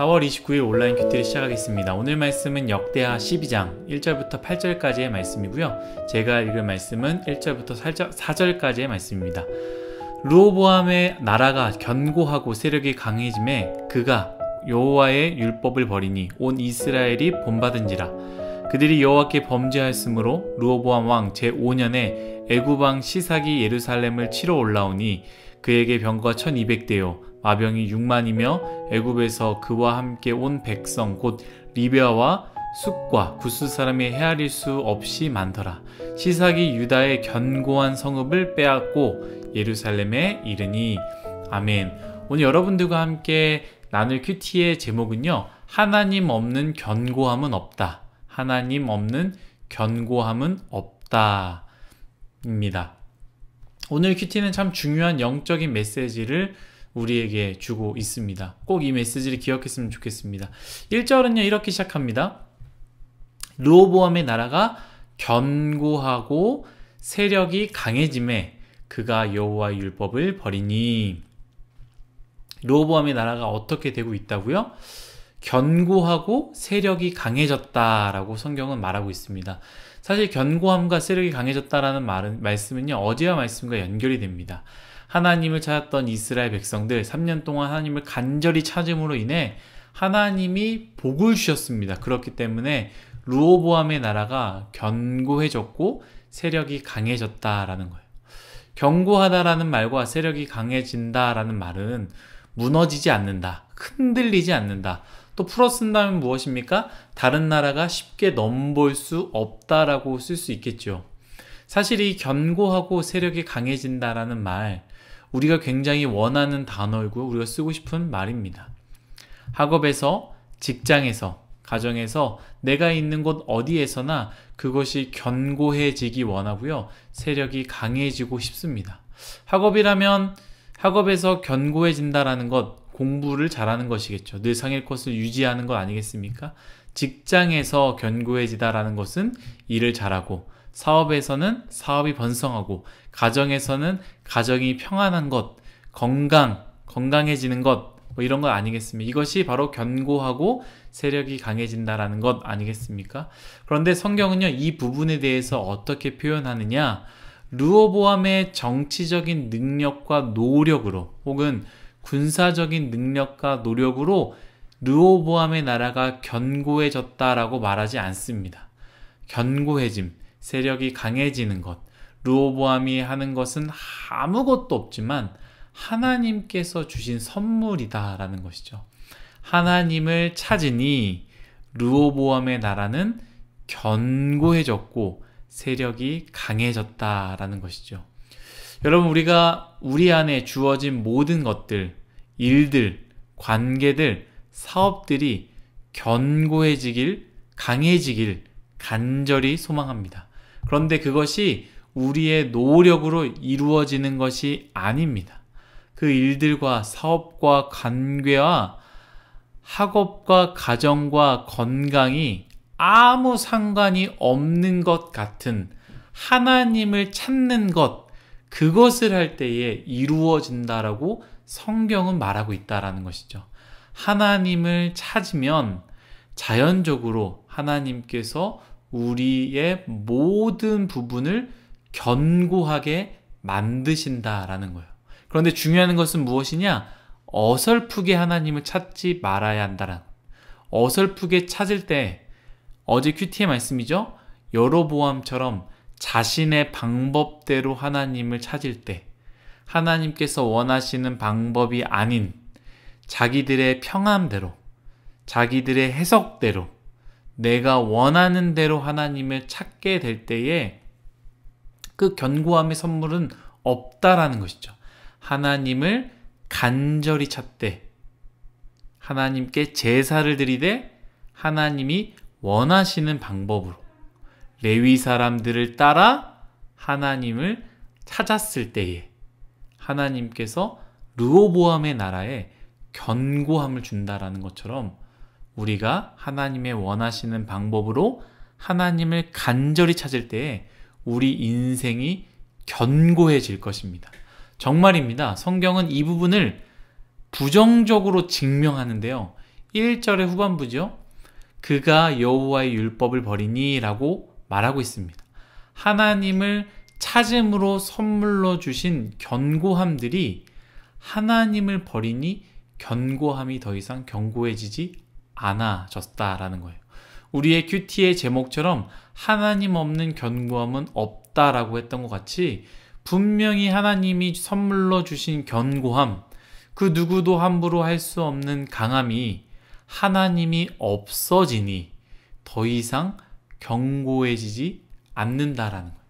4월 29일 온라인 큐티를 시작하겠습니다. 오늘 말씀은 역대하 12장 1절부터 8절까지의 말씀이고요. 제가 읽을 말씀은 1절부터 4절까지의 말씀입니다. 르호보암의 나라가 견고하고 세력이 강해짐에 그가 여호와의 율법을 버리니 온 이스라엘이 본받은지라. 그들이 여호와께 범죄하였으므로 르호보암 왕 제5년에 애굽 왕 시삭이 예루살렘을 치러 올라오니 그에게 병거가 1200대요 마병이 6만이며 애굽에서 그와 함께 온 백성 곧 리베아와 숫과 구스 사람이 헤아릴 수 없이 많더라. 시삭이 유다의 견고한 성읍을 빼앗고 예루살렘에 이르니. 아멘. 오늘 여러분들과 함께 나눌 큐티의 제목은요, 하나님 없는 견고함은 없다. 하나님 없는 견고함은 없다 입니다. 오늘 큐티는 참 중요한 영적인 메시지를 우리에게 주고 있습니다. 꼭 이 메시지를 기억했으면 좋겠습니다. 1절은요 이렇게 시작합니다. 르호보암의 나라가 견고하고 세력이 강해짐에 그가 여호와의 율법을 버리니. 르호보암의 나라가 어떻게 되고 있다고요? 견고하고 세력이 강해졌다라고 성경은 말하고 있습니다. 사실 견고함과 세력이 강해졌다라는 말씀은요, 어제와 말씀과 연결이 됩니다. 하나님을 찾았던 이스라엘 백성들 3년 동안 하나님을 간절히 찾음으로 인해 하나님이 복을 주셨습니다. 그렇기 때문에 르호보암의 나라가 견고해졌고 세력이 강해졌다라는 거예요. 견고하다라는 말과 세력이 강해진다라는 말은 무너지지 않는다, 흔들리지 않는다. 또 풀어 쓴다면 무엇입니까? 다른 나라가 쉽게 넘볼 수 없다라고 쓸 수 있겠죠. 사실 이 견고하고 세력이 강해진다라는 말, 우리가 굉장히 원하는 단어이고 우리가 쓰고 싶은 말입니다. 학업에서, 직장에서, 가정에서, 내가 있는 곳 어디에서나 그것이 견고해지기 원하고요. 세력이 강해지고 싶습니다. 학업이라면 학업에서 견고해진다라는 것, 공부를 잘하는 것이겠죠. 늘 상일컷을 유지하는 것 아니겠습니까? 직장에서 견고해지다라는 것은 일을 잘하고, 사업에서는 사업이 번성하고, 가정에서는 가정이 평안한 것, 건강해지는 것, 뭐 이런 것 아니겠습니까? 이것이 바로 견고하고 세력이 강해진다라는 것 아니겠습니까? 그런데 성경은요, 이 부분에 대해서 어떻게 표현하느냐? 르호보암의 정치적인 능력과 노력으로, 혹은 군사적인 능력과 노력으로 르호보암의 나라가 견고해졌다라고 말하지 않습니다. 견고해짐, 세력이 강해지는 것, 르호보암이 하는 것은 아무것도 없지만 하나님께서 주신 선물이다라는 것이죠. 하나님을 찾으니 르호보암의 나라는 견고해졌고 세력이 강해졌다라는 것이죠. 여러분, 우리가 우리 안에 주어진 모든 것들, 일들, 관계들, 사업들이 견고해지길, 강해지길 간절히 소망합니다. 그런데 그것이 우리의 노력으로 이루어지는 것이 아닙니다. 그 일들과 사업과 관계와 학업과 가정과 건강이 아무 상관이 없는 것 같은 하나님을 찾는 것, 그것을 할 때에 이루어진다라고 성경은 말하고 있다라는 것이죠. 하나님을 찾으면 자연적으로 하나님께서 우리의 모든 부분을 견고하게 만드신다라는 거예요. 그런데 중요한 것은 무엇이냐? 어설프게 하나님을 찾지 말아야 한다라는 거예요. 어설프게 찾을 때, 어제 큐티의 말씀이죠? 여로보암처럼 자신의 방법대로 하나님을 찾을 때, 하나님께서 원하시는 방법이 아닌 자기들의 평함대로, 자기들의 해석대로, 내가 원하는 대로 하나님을 찾게 될 때에 그 견고함의 선물은 없다라는 것이죠. 하나님을 간절히 찾되, 하나님께 제사를 드리되 하나님이 원하시는 방법으로 레위 사람들을 따라 하나님을 찾았을 때에 하나님께서 르호보암의 나라에 견고함을 준다라는 것처럼 우리가 하나님의 원하시는 방법으로 하나님을 간절히 찾을 때에 우리 인생이 견고해질 것입니다. 정말입니다. 성경은 이 부분을 부정적으로 증명하는데요. 1절의 후반부죠. 그가 여호와의 율법을 버리니 라고 말하고 있습니다. 하나님을 찾음으로 선물로 주신 견고함들이 하나님을 버리니 견고함이 더 이상 견고해지지 않아졌다라는 거예요. 우리의 큐티의 제목처럼 하나님 없는 견고함은 없다라고 했던 것 같이 분명히 하나님이 선물로 주신 견고함, 그 누구도 함부로 할 수 없는 강함이 하나님이 없어지니 더 이상 견고해지지 않는다라는 거예요.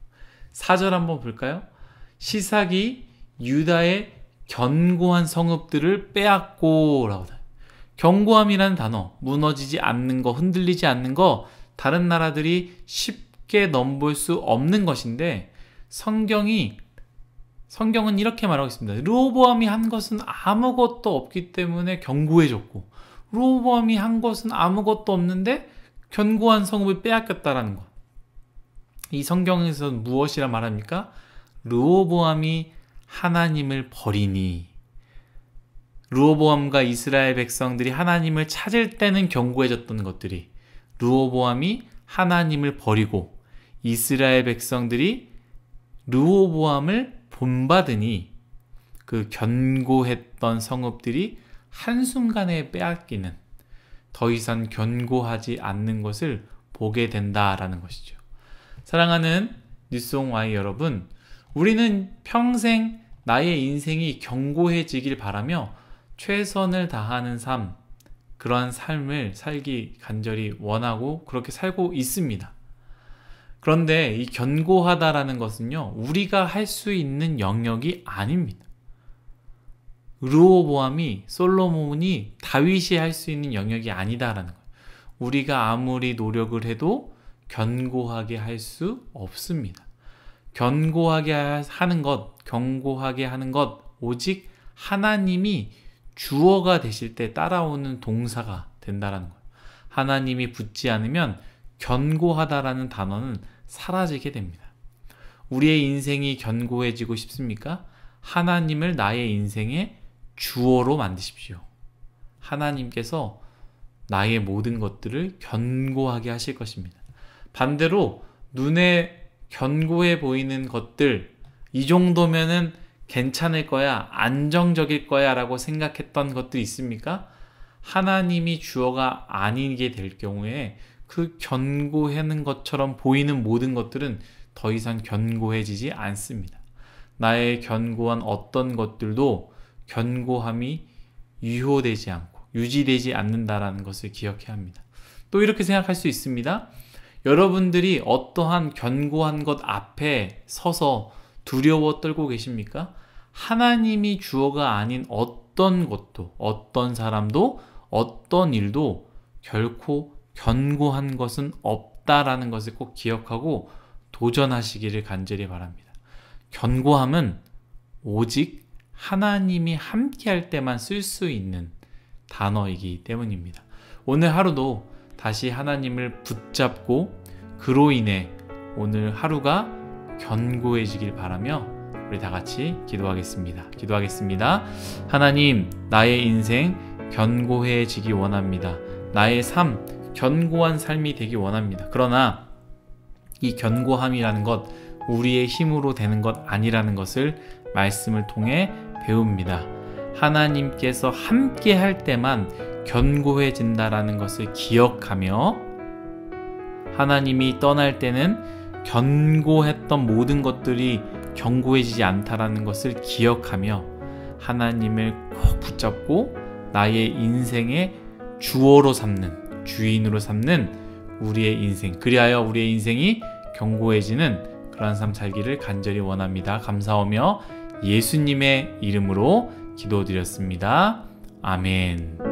4절 한번 볼까요? 시삭이 유다의 견고한 성읍들을 빼앗고 라고 해요. 견고함이라는 단어, 무너지지 않는 거, 흔들리지 않는 거, 다른 나라들이 쉽게 넘볼 수 없는 것인데 성경은 이렇게 말하고 있습니다. 르호보암이 한 것은 아무것도 없기 때문에 견고해졌고, 르호보암이 한 것은 아무것도 없는데 견고한 성읍을 빼앗겼다라는 것. 이 성경에서는 무엇이라 말합니까? 르호보암이 하나님을 버리니, 르호보암과 이스라엘 백성들이 하나님을 찾을 때는 견고해졌던 것들이 르호보암이 하나님을 버리고 이스라엘 백성들이 르호보암을 본받으니 그 견고했던 성읍들이 한순간에 빼앗기는, 더 이상 견고하지 않는 것을 보게 된다라는 것이죠. 사랑하는 뉴스온 Y 여러분, 우리는 평생 나의 인생이 견고해지길 바라며 최선을 다하는 삶, 그러한 삶을 살기 간절히 원하고 그렇게 살고 있습니다. 그런데 이 견고하다라는 것은요, 우리가 할 수 있는 영역이 아닙니다. 르호보암이, 솔로몬이, 다윗이 할 수 있는 영역이 아니다라는 거예요. 우리가 아무리 노력을 해도 견고하게 할 수 없습니다. 견고하게 하는 것, 오직 하나님이 주어가 되실 때 따라오는 동사가 된다라는 거예요. 하나님이 붙지 않으면 견고하다라는 단어는 사라지게 됩니다. 우리의 인생이 견고해지고 싶습니까? 하나님을 나의 인생의 주어로 만드십시오. 하나님께서 나의 모든 것들을 견고하게 하실 것입니다. 반대로 눈에 견고해 보이는 것들, 이 정도면은 괜찮을 거야, 안정적일 거야 라고 생각했던 것들이 있습니까? 하나님이 주어가 아니게 될 경우에 그 견고하는 것처럼 보이는 모든 것들은 더 이상 견고해지지 않습니다. 나의 견고한 어떤 것들도 견고함이 유효되지 않고 유지되지 않는다라는 것을 기억해야 합니다. 또 이렇게 생각할 수 있습니다. 여러분들이 어떠한 견고한 것 앞에 서서 두려워 떨고 계십니까? 하나님이 주어가 아닌 어떤 것도, 어떤 사람도, 어떤 일도 결코 견고한 것은 없다라는 것을 꼭 기억하고 도전하시기를 간절히 바랍니다. 견고함은 오직 하나님이 함께할 때만 쓸 수 있는 단어이기 때문입니다. 오늘 하루도 다시 하나님을 붙잡고 그로 인해 오늘 하루가 견고해지길 바라며 우리 다 같이 기도하겠습니다. 하나님, 나의 인생 견고해지기 원합니다. 나의 삶, 견고한 삶이 되기 원합니다. 그러나 이 견고함이라는 것, 우리의 힘으로 되는 것 아니라는 것을 말씀을 통해 배웁니다. 하나님께서 함께 할 때만 견고해진다라는 것을 기억하며, 하나님이 떠날 때는 견고했던 모든 것들이 견고해지지 않다라는 것을 기억하며 하나님을 꼭 붙잡고 나의 인생의 주어로 삼는, 주인으로 삼는 우리의 인생, 그리하여 우리의 인생이 견고해지는 그러한 삶 살기를 간절히 원합니다. 감사하며 예수님의 이름으로 기도드렸습니다. 아멘.